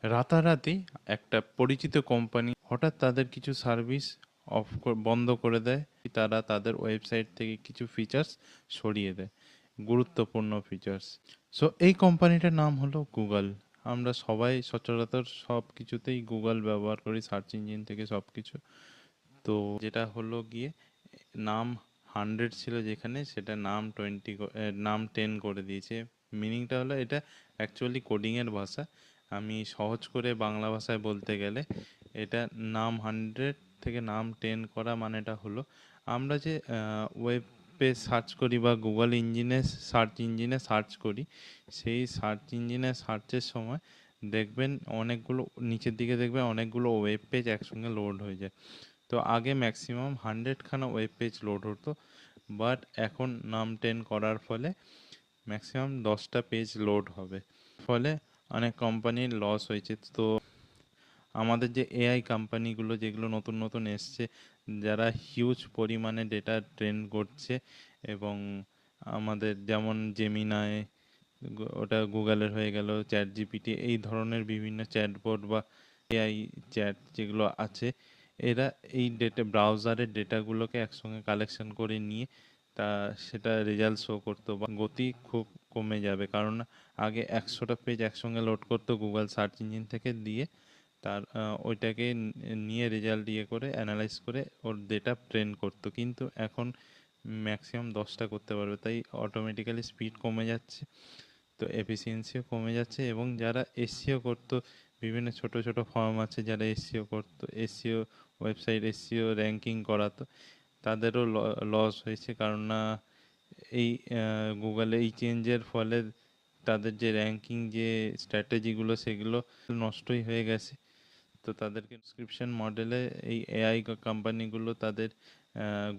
রাতারাতি একটা পরিচিত কোম্পানি হঠাৎ তাদের কিছু সার্ভিস বন্ধ করে দেয়। তারা তাদের ওয়েবসাইট থেকে কিছু ফিচার্স সরিয়ে দেয়, গুরুত্বপূর্ণ ফিচার্স। সো এই কোম্পানিটার নাম হলো গুগল। আমরা সবাই সচরাচর সব কিছুতেই গুগল ব্যবহার করি, সার্চ ইঞ্জিন থেকে সব কিছু। তো যেটা হলো গিয়ে নাম 100 ছিল যেখানে, সেটা নাম 10 করে দিয়েছে। মিনিংটা হলো, এটা অ্যাকচুয়ালি কোডিংয়ের ভাষা। আমি সহজ করে বাংলা ভাষায় বলতে গেলে এটা নাম 100 থেকে নাম 10 করা মানেটা হলো, আমরা যে ওয়েব পেজ সার্চ করি বা গুগল ইঞ্জিনে সার্চ ইঞ্জিনে সার্চ করি, সেই সার্চ ইঞ্জিনে সার্চের সময় দেখবেন অনেকগুলো, নিচের দিকে দেখবেন অনেকগুলো ওয়েব পেজ একসঙ্গে লোড হয়ে যায়। তো আগে ম্যাক্সিমাম 100খানা ওয়েব পেজ লোড হতো, বাট এখন নাম 10 করার ফলে ম্যাক্সিমাম 10টা পেজ লোড হবে। ফলে অনেক কোম্পানির লস হয়েছে। তো আমাদের যে এআই কোম্পানিগুলো যেগুলো নতুন নতুন এসছে, যারা হিউজ পরিমাণে ডেটা ট্রেন করছে, এবং আমাদের যেমন জেমিনাই, ওটা গুগলের হয়ে গেল, চ্যাট জিপিটি, এই ধরনের বিভিন্ন চ্যাটবট বা এআই চ্যাট যেগুলো আছে, এরা এই ডেটা ব্রাউজারের ডেটাগুলোকে একসঙ্গে কালেকশন করে নিয়ে তা সেটা রেজাল্ট শো করতো, বা গতি খুব কমে যাবে। কারণ আগে 100টা পেজ একসঙ্গে লোড করতো গুগল সার্চ ইঞ্জিন থেকে, দিয়ে তার ওইটাকে নিয়ে রেজাল্ট করে অ্যানালাইজ করে ওর ডেটা ট্রেন করতো, কিন্তু এখন ম্যাক্সিমাম 10টা করতে পারবে। তাই অটোমেটিক্যালি স্পিড কমে যাচ্ছে, তো এফিসিয়েন্সিও কমে যাচ্ছে। এবং যারা এসসিও করতো, বিভিন্ন ছোট ছোট ফার্ম আছে যারা এসসিও করতো, এসসিও ওয়েবসাইট এসসিও র্যাঙ্কিং করাতো, তাদেরও লস হয়েছে। কারণ না, এই গুগলে এই চেঞ্জের ফলে তাদের যে র্যাঙ্কিং যে স্ট্র্যাটেজিগুলো সেগুলো নষ্টই হয়ে গেছে। তো তাদেরকে সাবস্ক্রিপশন মডেলে এই এআই কোম্পানিগুলো তাদের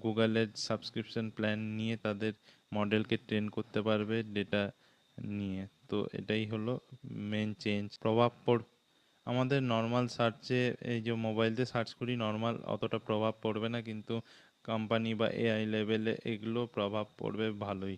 গুগলের সাবস্ক্রিপশন প্ল্যান নিয়ে তাদের মডেলকে ট্রেন করতে পারবে ডেটা নিয়ে। তো এটাই হলো মেন চেঞ্জ। আমাদের নর্মাল সার্চে, এই যে মোবাইলতে সার্চ করি নর্মাল, অতটা প্রভাব পড়বে না, কিন্তু কোম্পানি বা এআই লেভেলে এগুলো প্রভাব পড়বে ভালোই।